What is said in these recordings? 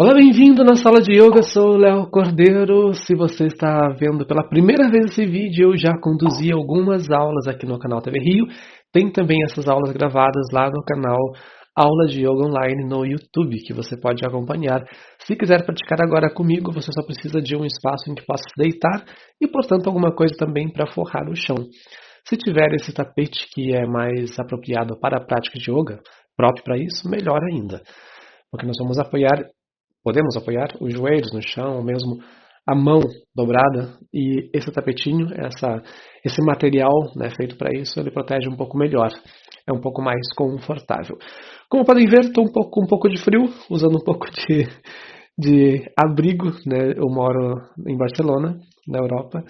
Olá, bem-vindo na sala de yoga, sou o Léo Cordeiro. Se você está vendo pela primeira vez esse vídeo, eu já conduzi algumas aulas aqui no canal TV Rio. Tem também essas aulas gravadas lá no canal Aula de Yoga Online no YouTube, que você pode acompanhar. Se quiser praticar agora comigo, você só precisa de um espaço em que possa se deitar e, portanto, alguma coisa também para forrar o chão. Se tiver esse tapete que é mais apropriado para a prática de yoga, próprio para isso, melhor ainda. Porque nós podemos apoiar os joelhos no chão, ou mesmo a mão dobrada, e esse tapetinho, esse material, né, feito para isso, ele protege um pouco melhor, é um pouco mais confortável. Como podem ver, estou com um pouco de frio, usando um pouco de abrigo, né? Eu moro em Barcelona, na Europa,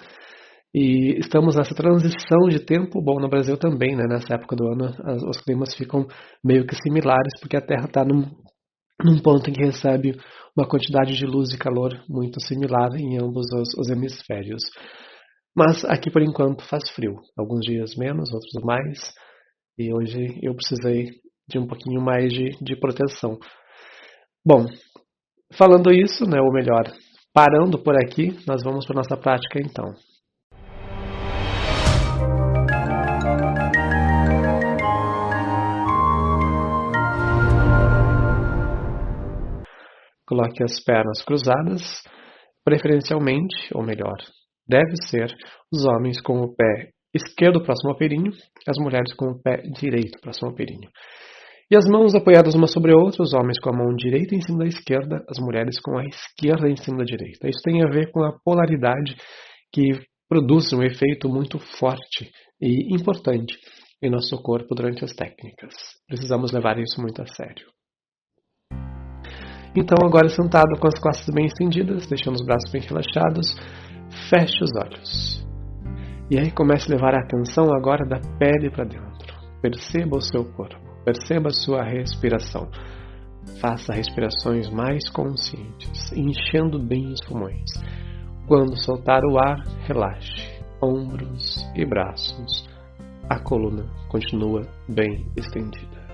e estamos nessa transição de tempo, bom, no Brasil também, né, nessa época do ano, os climas ficam meio que similares, porque a Terra está num ponto em que recebe uma quantidade de luz e calor muito similar em ambos os hemisférios. Mas aqui por enquanto faz frio, alguns dias menos, outros mais, e hoje eu precisei de um pouquinho mais de proteção. Bom, falando isso, né, ou melhor, parando por aqui, nós vamos para a nossa prática então. Coloque as pernas cruzadas, preferencialmente, ou melhor, deve ser os homens com o pé esquerdo próximo ao períneo, as mulheres com o pé direito próximo ao períneo. E as mãos apoiadas uma sobre a outra, os homens com a mão direita em cima da esquerda, as mulheres com a esquerda em cima da direita. Isso tem a ver com a polaridade que produz um efeito muito forte e importante em nosso corpo durante as técnicas. Precisamos levar isso muito a sério. Então, agora sentado com as costas bem estendidas, deixando os braços bem relaxados, feche os olhos. E aí comece a levar a atenção agora da pele para dentro. Perceba o seu corpo, perceba a sua respiração. Faça respirações mais conscientes, enchendo bem os pulmões. Quando soltar o ar, relaxe ombros e braços. A coluna continua bem estendida.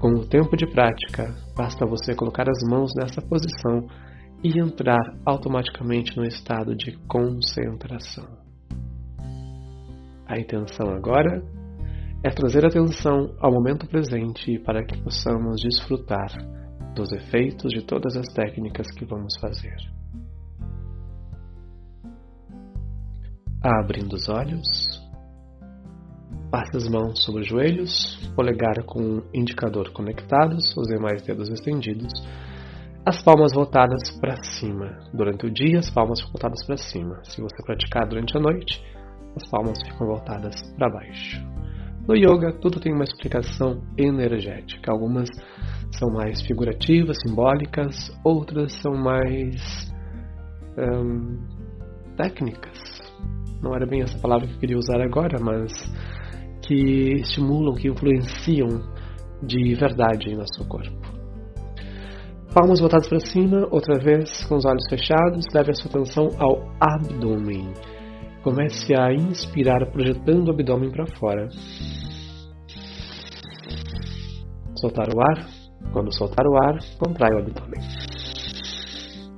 Com o tempo de prática, basta você colocar as mãos nessa posição e entrar automaticamente no estado de concentração. A intenção agora é trazer atenção ao momento presente para que possamos desfrutar dos efeitos de todas as técnicas que vamos fazer. Abrindo os olhos, passe as mãos sobre os joelhos, polegar com o indicador conectados, os demais dedos estendidos, as palmas voltadas para cima. Durante o dia, as palmas ficam voltadas para cima. Se você praticar durante a noite, as palmas ficam voltadas para baixo. No yoga, tudo tem uma explicação energética. Algumas são mais figurativas, simbólicas, outras são mais técnicas. Não era bem essa palavra que eu queria usar agora, mas que estimulam, que influenciam de verdade em nosso corpo. Palmas voltadas para cima, outra vez com os olhos fechados, leve a sua atenção ao abdômen. Comece a inspirar projetando o abdômen para fora. Soltar o ar. Quando soltar o ar, contrai o abdômen.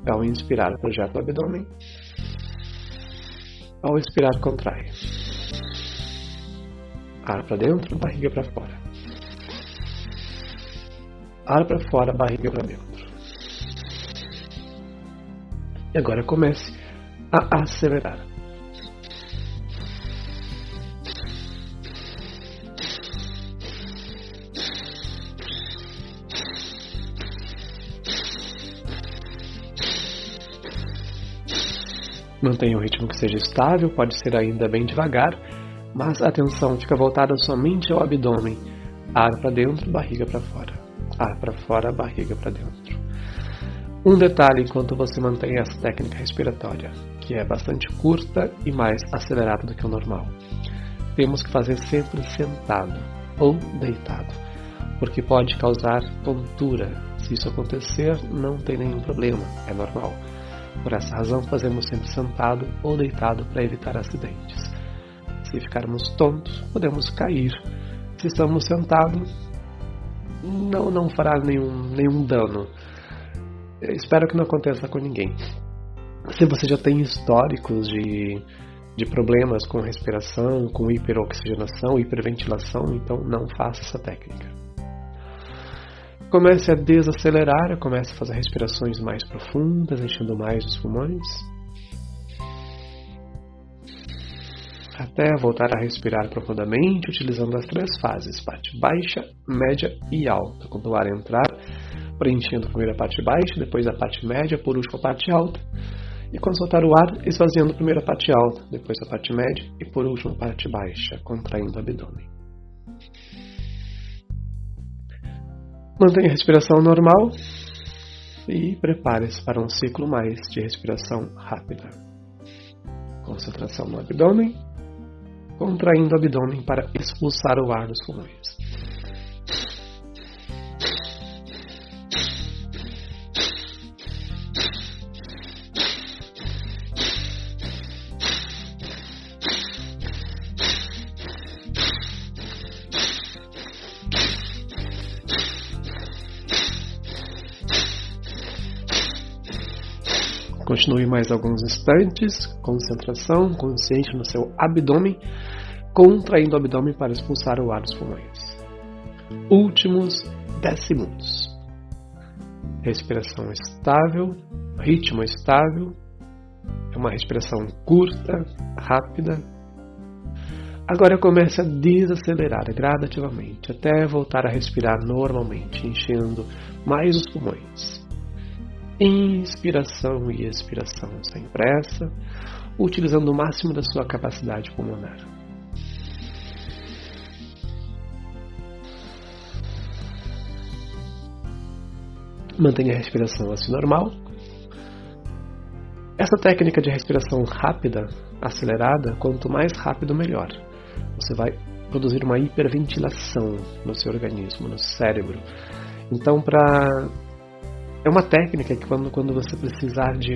Ao inspirar, projeta o abdômen. Ao expirar, contrai. Ar para dentro, barriga para fora. Ar para fora, barriga para dentro. E agora comece a acelerar. Mantenha um ritmo que seja estável, pode ser ainda bem devagar, mas a atenção fica voltada somente ao abdômen. Ar para dentro, barriga para fora. Ar para fora, barriga para dentro. Um detalhe enquanto você mantém essa técnica respiratória, que é bastante curta e mais acelerada do que o normal. Temos que fazer sempre sentado ou deitado, porque pode causar tontura. Se isso acontecer, não tem nenhum problema, é normal. Por essa razão, fazemos sempre sentado ou deitado para evitar acidentes. Se ficarmos tontos, podemos cair. Se estamos sentados, não fará nenhum dano. espero que não aconteça com ninguém. Se você já tem históricos de problemas com respiração, com hiperoxigenação, hiperventilação, então não faça essa técnica. Comece a desacelerar, comece a fazer respirações mais profundas, enchendo mais os pulmões, até voltar a respirar profundamente, utilizando as 3 fases, parte baixa, média e alta. Quando o ar entrar, preenchendo primeiro a parte baixa, depois a parte média, por último a parte alta. E quando soltar o ar, esvaziando primeiro a parte alta, depois a parte média e por último a parte baixa, contraindo o abdômen. Mantenha a respiração normal e prepare-se para um ciclo mais de respiração rápida. Concentração no abdômen, contraindo o abdômen para expulsar o ar dos pulmões. Continue mais alguns instantes, concentração, consciente no seu abdômen, contraindo o abdômen para expulsar o ar dos pulmões. Últimos 10 segundos. Respiração estável, ritmo estável, é uma respiração curta, rápida. Agora comece a desacelerar gradativamente, até voltar a respirar normalmente, enchendo mais os pulmões. Inspiração e expiração sem pressa, utilizando o máximo da sua capacidade pulmonar. Mantenha a respiração assim normal. Essa técnica de respiração rápida, acelerada, quanto mais rápido melhor. Você vai produzir uma hiperventilação no seu organismo, no cérebro. Então, é uma técnica que quando você precisar de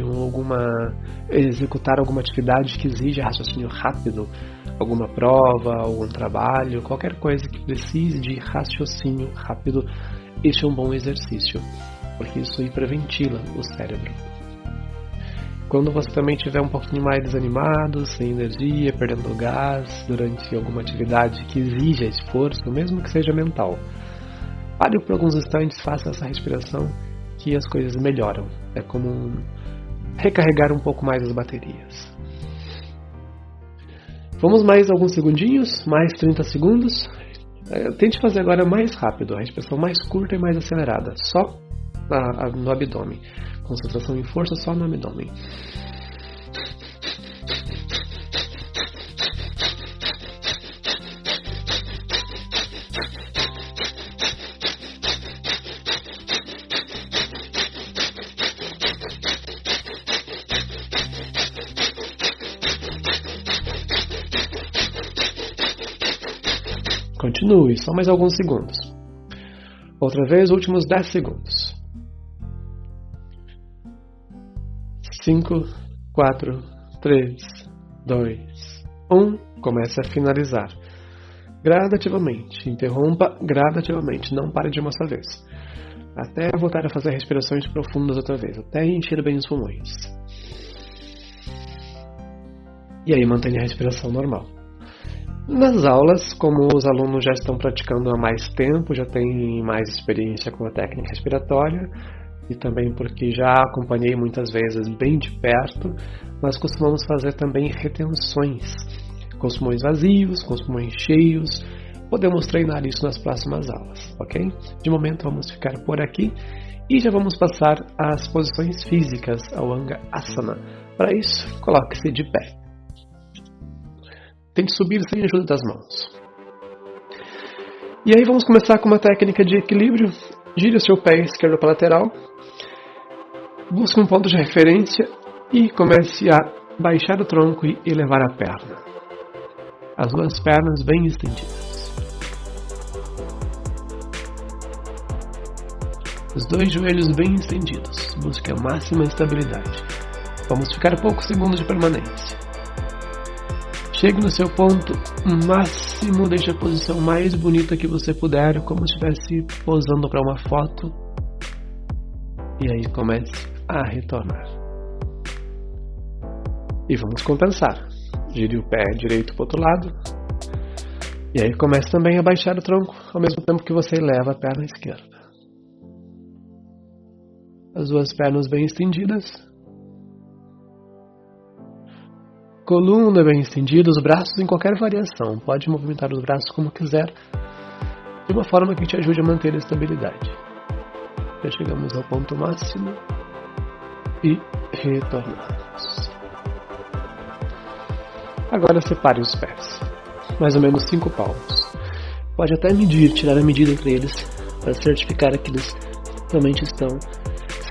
executar alguma atividade que exija raciocínio rápido, alguma prova, algum trabalho, qualquer coisa que precise de raciocínio rápido, este é um bom exercício, porque isso hiperventila o cérebro. Quando você também estiver um pouquinho mais desanimado, sem energia, perdendo gás durante alguma atividade que exija esforço, mesmo que seja mental, pare por alguns instantes, faça essa respiração, que as coisas melhoram. É como recarregar um pouco mais as baterias. Vamos mais alguns segundinhos, mais 30 segundos. Tente fazer agora mais rápido, a respiração mais curta e mais acelerada, só no abdômen. Concentração em força só no abdômen. Continue, só mais alguns segundos. Outra vez, últimos 10 segundos. 5, 4, 3, 2, 1. Comece a finalizar. Gradativamente. Interrompa gradativamente. Não pare de uma só vez. Até voltar a fazer respirações profundas outra vez. Até encher bem os pulmões. E aí mantenha a respiração normal. Nas aulas, como os alunos já estão praticando há mais tempo, já têm mais experiência com a técnica respiratória, e também porque já acompanhei muitas vezes bem de perto, nós costumamos fazer também retenções, com os pulmões vazios, com os pulmões cheios. Podemos treinar isso nas próximas aulas, ok? De momento vamos ficar por aqui e já vamos passar às posições físicas, ao Anga Asana. Para isso, coloque-se de pé. Tente subir sem a ajuda das mãos. E aí vamos começar com uma técnica de equilíbrio. Gire o seu pé esquerdo para a lateral. Busque um ponto de referência e comece a baixar o tronco e elevar a perna. As duas pernas bem estendidas. Os dois joelhos bem estendidos. Busque a máxima estabilidade. Vamos ficar poucos segundos de permanência. Chegue no seu ponto máximo, deixe a posição mais bonita que você puder, como se estivesse posando para uma foto. E aí comece a retornar. E vamos compensar. Gire o pé direito para o outro lado. E aí comece também a baixar o tronco, ao mesmo tempo que você eleva a perna esquerda. As duas pernas bem estendidas. Coluna bem estendida, os braços em qualquer variação. Pode movimentar os braços como quiser, de uma forma que te ajude a manter a estabilidade. Já chegamos ao ponto máximo e retornamos. Agora separe os pés, mais ou menos 5 palmos. Pode até medir, tirar a medida entre eles, para certificar que eles realmente estão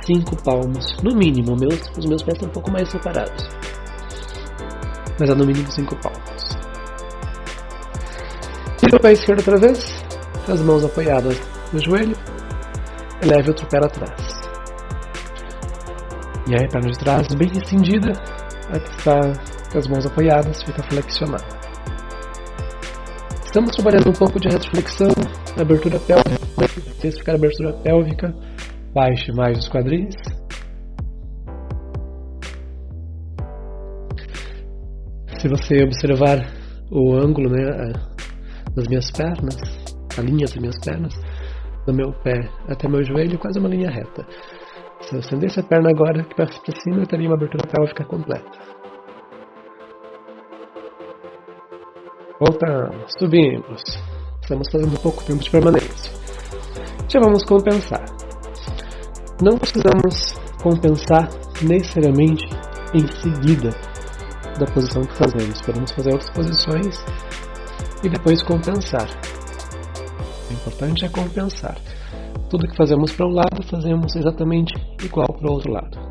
5 palmos, no mínimo. Os meus pés estão um pouco mais separados, mas é no mínimo 5 palmos. Tira o pé esquerdo outra vez, as mãos apoiadas no joelho, eleve outro pé atrás. E aí a perna de trás bem estendida, aqui está com as mãos apoiadas, fica flexionada. Estamos trabalhando um pouco de retroflexão, abertura pélvica, intensificar a abertura pélvica, baixe mais os quadris. Se você observar o ângulo, das minhas pernas, a linha das minhas pernas, do meu pé até meu joelho, quase uma linha reta. Se eu estendesse a perna agora aqui para cima, eu teria uma abertura pélvica completa. Voltamos, subimos. Estamos fazendo pouco tempo de permanência. Já vamos compensar. Não precisamos compensar necessariamente em seguida da posição que fazemos. Podemos fazer outras posições e depois compensar. O importante é compensar. Tudo que fazemos para um lado, fazemos exatamente igual para o outro lado.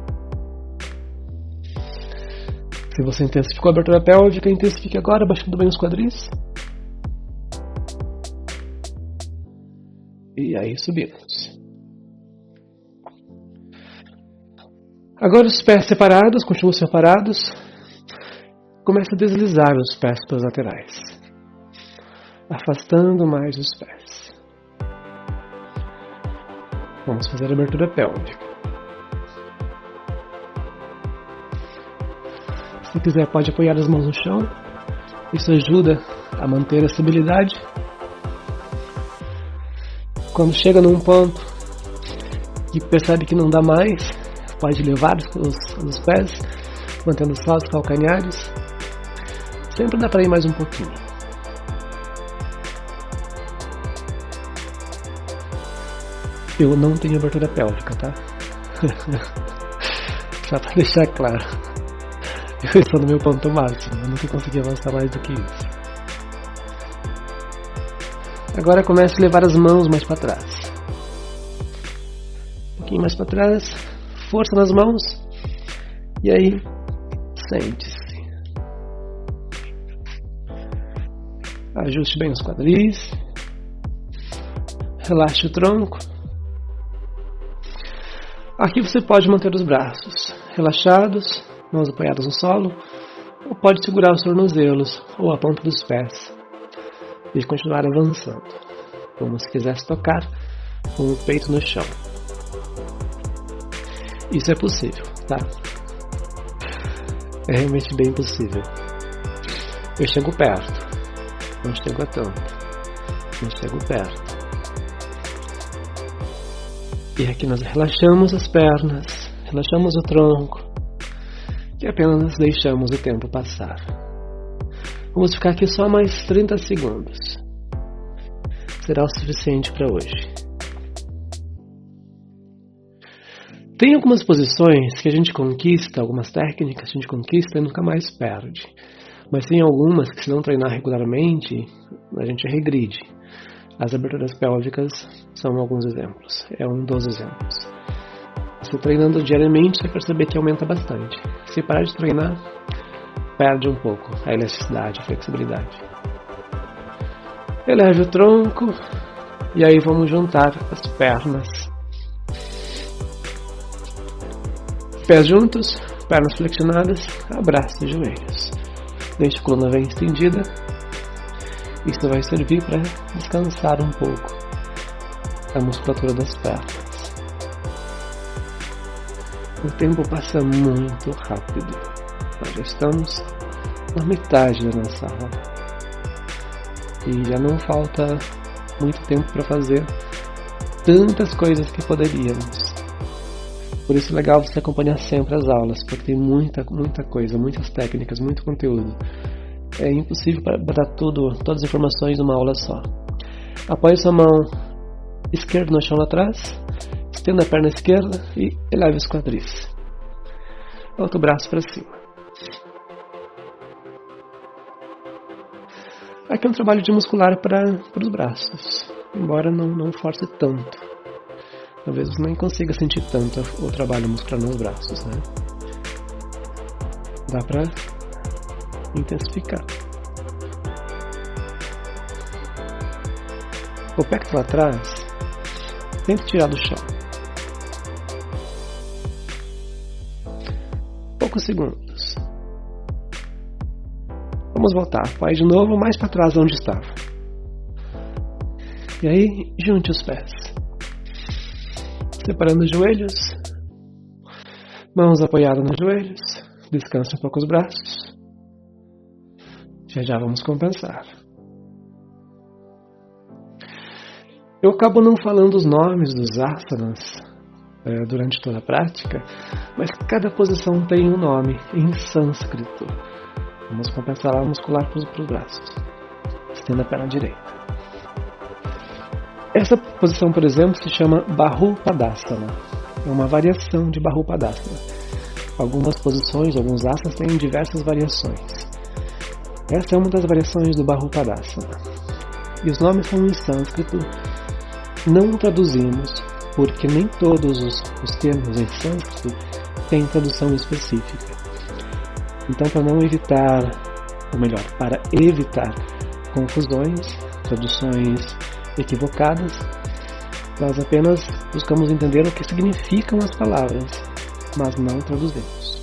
Se você intensificou a abertura pélvica, intensifique agora, baixando bem os quadris. E aí subimos. Agora os pés separados, continuam separados. Comece a deslizar os pés para as laterais, afastando mais os pés. Vamos fazer a abertura pélvica. Se quiser, pode apoiar as mãos no chão. Isso ajuda a manter a estabilidade. Quando chega num ponto que percebe que não dá mais, pode levar os pés, mantendo só os calcanhares. Sempre dá para ir mais um pouquinho. Eu não tenho abertura pélvica, tá? Só para deixar claro. Eu estou no meu ponto máximo, eu nunca consegui avançar mais do que isso. Agora comece a levar as mãos mais para trás. Um pouquinho mais para trás, força nas mãos, e aí, sente-se. Ajuste bem os quadris, relaxe o tronco. Aqui você pode manter os braços relaxados, mãos apoiadas no solo, ou pode segurar os tornozelos ou a ponta dos pés e continuar avançando, como se quisesse tocar com o peito no chão. Isso é possível, tá? É realmente bem possível. Eu chego perto, não chego a tanto, não chego perto. E aqui nós relaxamos as pernas, relaxamos o tronco, e apenas deixamos o tempo passar. Vamos ficar aqui só mais 30 segundos. Será o suficiente para hoje. Tem algumas posições que a gente conquista, algumas técnicas que a gente conquista e nunca mais perde. Mas tem algumas que, se não treinar regularmente, a gente regride. As aberturas pélvicas são alguns exemplos. É um dos exemplos. Se treinando diariamente, você vai perceber que aumenta bastante. Se parar de treinar, perde um pouco a elasticidade, a flexibilidade. Eleve o tronco e aí vamos juntar as pernas. Pés juntos, pernas flexionadas, abraço e joelhos. Deixe a coluna bem estendida. Isso vai servir para descansar um pouco a musculatura das pernas. O tempo passa muito rápido. Nós já estamos na metade da nossa aula. E já não falta muito tempo para fazer tantas coisas que poderíamos. Por isso é legal você acompanhar sempre as aulas, porque tem muita coisa, muitas técnicas, muito conteúdo. É impossível botar todas as informações numa aula só. Apoie sua mão esquerda no chão lá atrás, estenda a perna esquerda e eleve os quadris. Outro braço para cima. Aqui é um trabalho de muscular para os braços, embora não force tanto. Talvez você nem consiga sentir tanto o trabalho muscular nos braços, né? Dá para intensificar. O pé que está lá atrás, tenta tirar do chão. Poucos segundos. Vamos voltar. Vai de novo mais para trás onde estava. E aí, junte os pés. Separando os joelhos. Mãos apoiadas nos joelhos. Descansa um pouco os braços. Já vamos compensar. Eu acabo não falando os nomes dos asanas durante toda a prática, mas cada posição tem um nome em sânscrito. Vamos compensar a muscular para os braços. Estenda a perna direita. Essa posição, por exemplo, se chama Bahupadasana. É uma variação de Bahupadasana. Algumas posições, alguns asanas têm diversas variações. Essa é uma das variações do Bahupadasana. E os nomes são em sânscrito. Não traduzimos, porque nem todos os termos em sânscrito têm tradução específica. Então, para evitar confusões, traduções equivocadas, nós apenas buscamos entender o que significam as palavras, mas não traduzimos.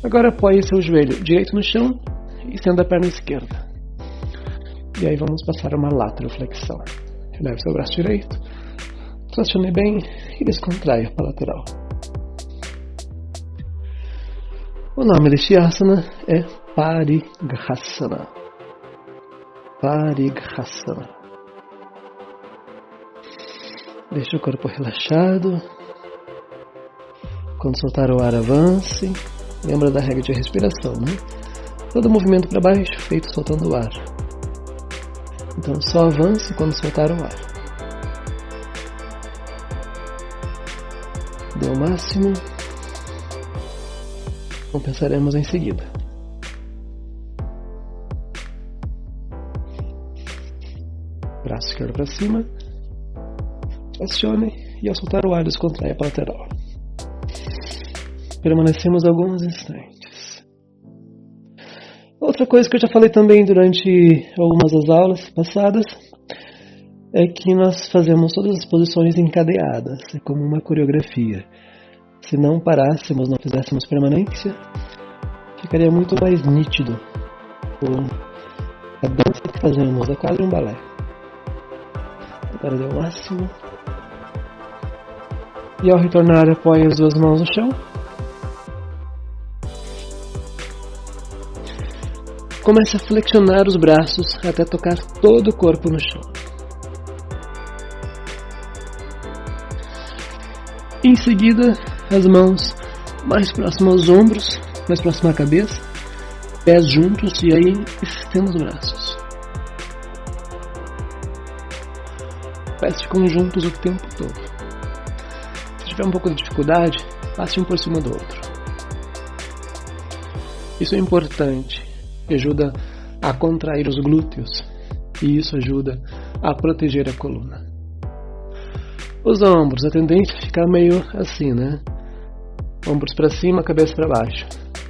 Agora apoie seu joelho direito no chão e estenda a perna esquerda. E aí vamos passar uma lateroflexão. Eleve seu braço direito, tracione bem e descontraia para a lateral. O nome deste asana é Parighasana. Parighasana. Deixe o corpo relaxado. Quando soltar o ar, avance. Lembra da regra de respiração, né? Todo movimento para baixo feito soltando o ar. Então só avance quando soltar o ar. Dê o máximo. Compensaremos em seguida. Braço esquerdo para cima. Acione e ao soltar o ar descontraia para a lateral. Permanecemos alguns instantes. Outra coisa que eu já falei também durante algumas das aulas passadas é que nós fazemos todas as posições encadeadas, é como uma coreografia. Se não parássemos, não fizéssemos permanência, ficaria muito mais nítido. A dança que fazemos é quase um balé. Agora dê o máximo. E ao retornar, apoie as duas mãos no chão. Comece a flexionar os braços até tocar todo o corpo no chão. Em seguida, as mãos mais próximas aos ombros, mais próximas à cabeça, pés juntos e aí estenda os braços. Pés ficam juntos o tempo todo. Se tiver um pouco de dificuldade, passe um por cima do outro. Isso é importante. Ajuda a contrair os glúteos e isso ajuda a proteger a coluna. Os ombros, a tendência é ficar meio assim, né? Ombros para cima, cabeça para baixo.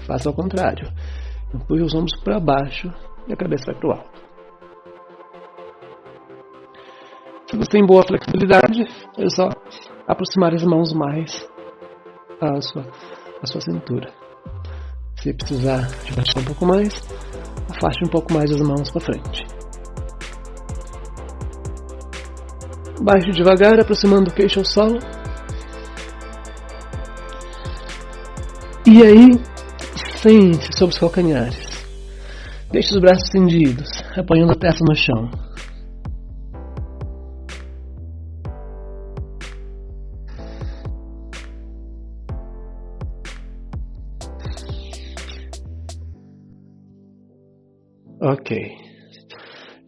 Faça ao contrário. Empurre os ombros para baixo e a cabeça vai para o alto. Se você tem boa flexibilidade, é só aproximar as mãos mais à sua cintura. Se precisar de baixar um pouco mais, afaste um pouco mais as mãos para frente. Baixe devagar, aproximando o queixo ao solo. E aí, sente sobre os calcanhares. Deixe os braços estendidos, apoiando a testa no chão. Ok.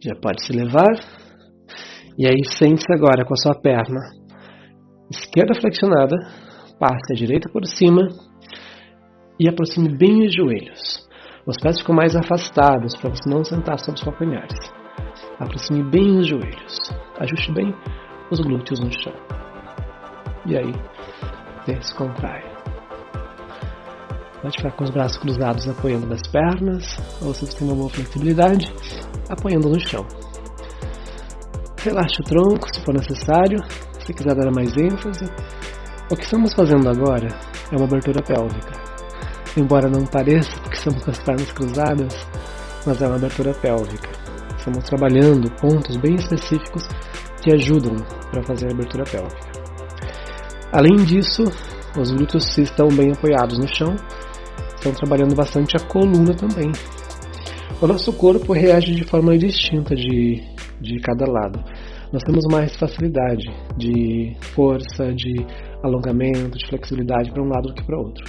Já pode se levar. E aí, sente-se agora com a sua perna esquerda flexionada, passe a direita por cima e aproxime bem os joelhos. Os pés ficam mais afastados para você não sentar sobre os calcanhares. Aproxime bem os joelhos. Ajuste bem os glúteos no chão. E aí, descontrai. Pode ficar com os braços cruzados apoiando nas pernas, ou se você tem uma boa flexibilidade, apoiando no chão. Relaxe o tronco se for necessário, se quiser dar mais ênfase. O que estamos fazendo agora é uma abertura pélvica. Embora não pareça, porque estamos com as pernas cruzadas, mas é uma abertura pélvica. Estamos trabalhando pontos bem específicos que ajudam para fazer a abertura pélvica. Além disso, os glúteos estão bem apoiados no chão, estão trabalhando bastante a coluna também. O nosso corpo reage de forma distinta de cada lado. Nós temos mais facilidade de força, de alongamento, de flexibilidade para um lado do que para o outro.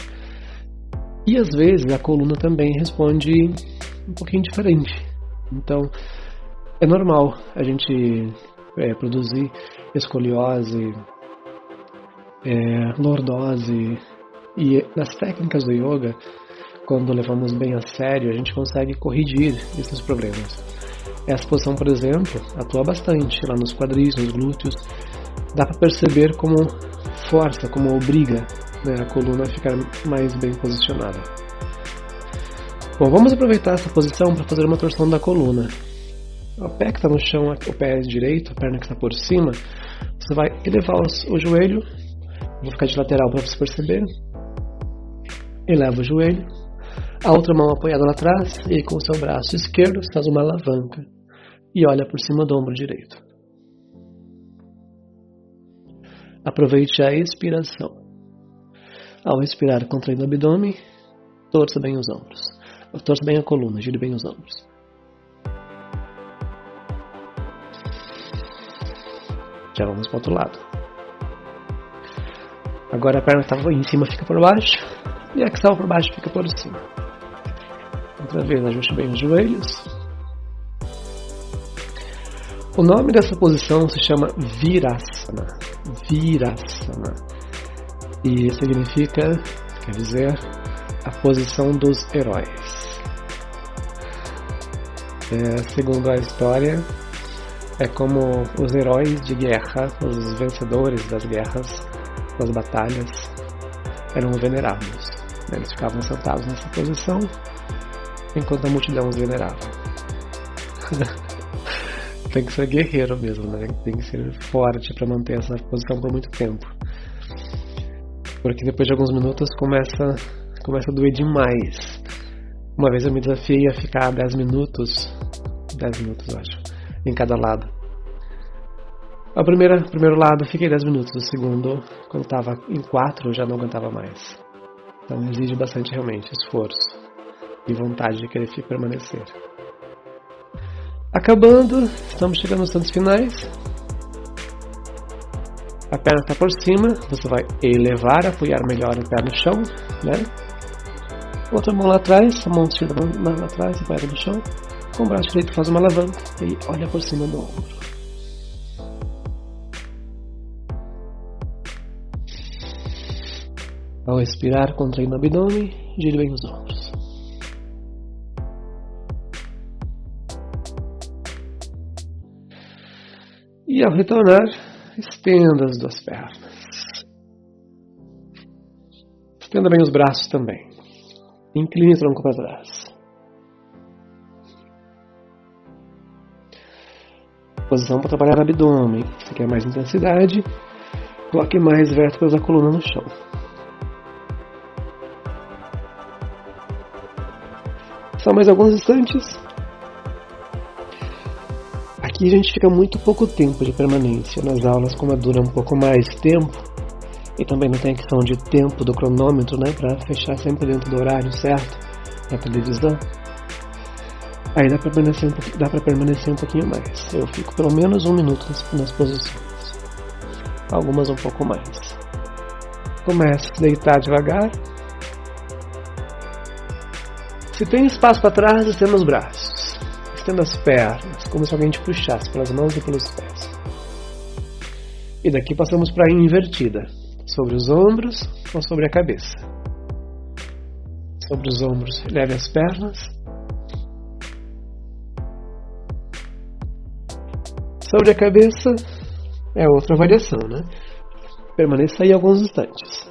E às vezes a coluna também responde um pouquinho diferente. Então é normal a gente produzir escoliose, lordose, e nas técnicas do yoga, quando levamos bem a sério, a gente consegue corrigir esses problemas. Essa posição, por exemplo, atua bastante lá nos quadris, nos glúteos. Dá para perceber como força, como obriga, a coluna a ficar mais bem posicionada. Bom, vamos aproveitar essa posição para fazer uma torção da coluna. O pé que está no chão, o pé direito, a perna que está por cima, você vai elevar o joelho. Vou ficar de lateral para você perceber. Eleva o joelho. A outra mão apoiada lá atrás e com o seu braço esquerdo faz uma alavanca e olha por cima do ombro direito. Aproveite a expiração. Ao expirar, contraindo o abdômen, torça bem os ombros. Torça bem a coluna, gire bem os ombros. Já vamos para o outro lado. Agora a perna que estava em cima fica por baixo e a que estava por baixo fica por cima. Outra vez, ajuste bem os joelhos. O nome dessa posição se chama Virasana. Virasana. E significa, quer dizer, a posição dos heróis. Segundo a história, é como os heróis de guerra, os vencedores das guerras, das batalhas, eram venerados. Eles ficavam sentados nessa posição enquanto a multidão os venerava. Tem que ser guerreiro mesmo, né? Tem que ser forte para manter essa posição por muito tempo. Porque depois de alguns minutos começa a doer demais. Uma vez eu me desafiei a ficar 10 minutos eu acho, em cada lado. O primeiro lado fiquei 10 minutos, o segundo, quando estava em 4, eu já não aguentava mais. Então exige bastante realmente esforço e vontade de querer permanecer. Acabando, estamos chegando nos tantos finais. A perna está por cima, você vai elevar, apoiar melhor o pé no chão, né? Outra mão lá atrás, a mão esquerda lá atrás, apoiada no chão. Com o braço direito faz uma alavanca e olha por cima do ombro. Ao expirar, contraindo o abdômen, gire bem os ombros. E ao retornar, estenda as duas pernas. Estenda bem os braços também. Incline o tronco para trás. Posição para trabalhar o abdômen. Se quer mais intensidade, coloque mais vértebras da coluna no chão. Só mais alguns instantes. Aqui a gente fica muito pouco tempo de permanência. Nas aulas, como dura um pouco mais tempo, E também não tem a questão de tempo do cronômetro, né, para fechar sempre dentro do horário certo na televisão. Aí dá para permanecer um pouquinho mais. Eu fico pelo menos 1 minuto nas posições. Algumas um pouco mais. Comece a deitar devagar. Se tem espaço para trás, estenda os braços. Estenda as pernas, como se alguém te puxasse pelas mãos e pelos pés. E daqui passamos para a invertida. Sobre os ombros ou sobre a cabeça. Sobre os ombros, leve as pernas. Sobre a cabeça é outra variação, né? Permaneça aí alguns instantes.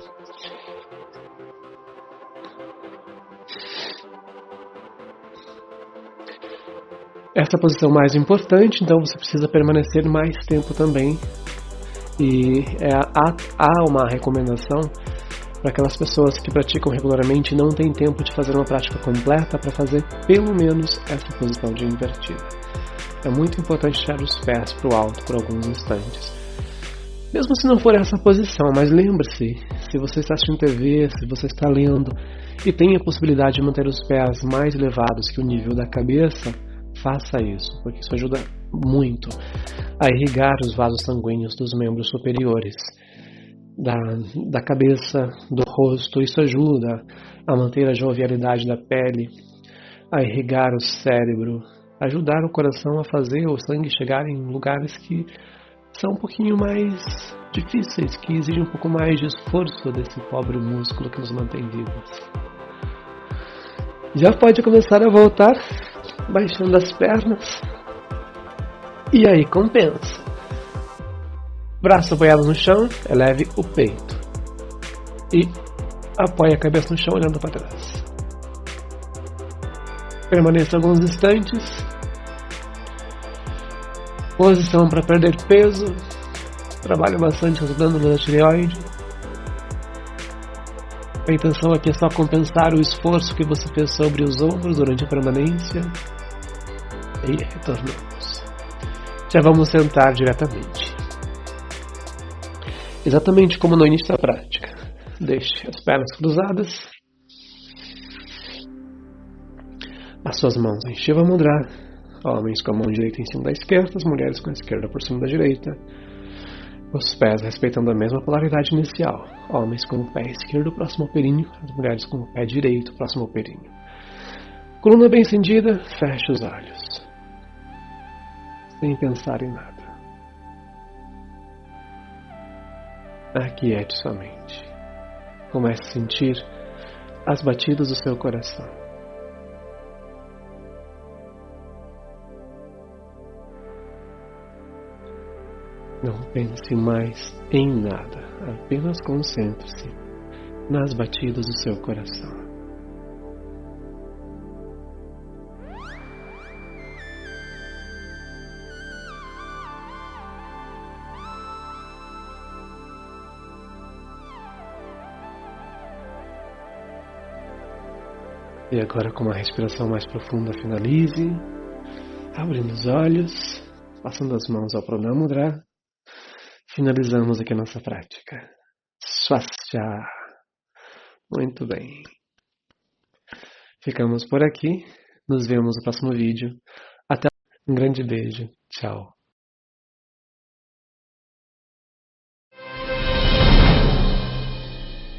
Essa é a posição mais importante, então você precisa permanecer mais tempo também. E há uma recomendação para aquelas pessoas que praticam regularmente e não têm tempo de fazer uma prática completa para fazer pelo menos essa posição de invertida. É muito importante tirar os pés para o alto por alguns instantes. Mesmo se não for essa posição, mas lembre-se, se você está assistindo TV, se você está lendo e tem a possibilidade de manter os pés mais elevados que o nível da cabeça, faça isso, porque isso ajuda muito a irrigar os vasos sanguíneos dos membros superiores, da cabeça, do rosto. Isso ajuda a manter a jovialidade da pele, a irrigar o cérebro, ajudar o coração a fazer o sangue chegar em lugares que são um pouquinho mais difíceis, que exigem um pouco mais de esforço desse pobre músculo que nos mantém vivos. Já pode começar a voltar, baixando as pernas. E aí compensa. Braço apoiado no chão, eleve o peito. E apoie a cabeça no chão olhando para trás. Permaneça alguns instantes. Posição para perder peso. Trabalhe bastante as glândulas da tireoide. A intenção aqui é só compensar o esforço que você fez sobre os ombros durante a permanência. E retornamos. Já vamos sentar diretamente. Exatamente como no início da prática. Deixe as pernas cruzadas. As suas mãos em Shiva Mudra. Homens com a mão direita em cima da esquerda, as mulheres com a esquerda por cima da direita. Os pés respeitando a mesma polaridade inicial. Homens com o pé esquerdo próximo ao períneo, as mulheres com o pé direito próximo ao períneo. Coluna bem estendida, feche os olhos. Sem pensar em nada. Aquiete sua mente. Comece a sentir as batidas do seu coração. Não pense mais em nada, apenas concentre-se nas batidas do seu coração. E agora, com uma respiração mais profunda, finalize, abrindo os olhos, passando as mãos ao Pranama Mudra. Finalizamos aqui a nossa prática. Swastika. Muito bem. Ficamos por aqui. Nos vemos no próximo vídeo. Até um grande beijo. Tchau.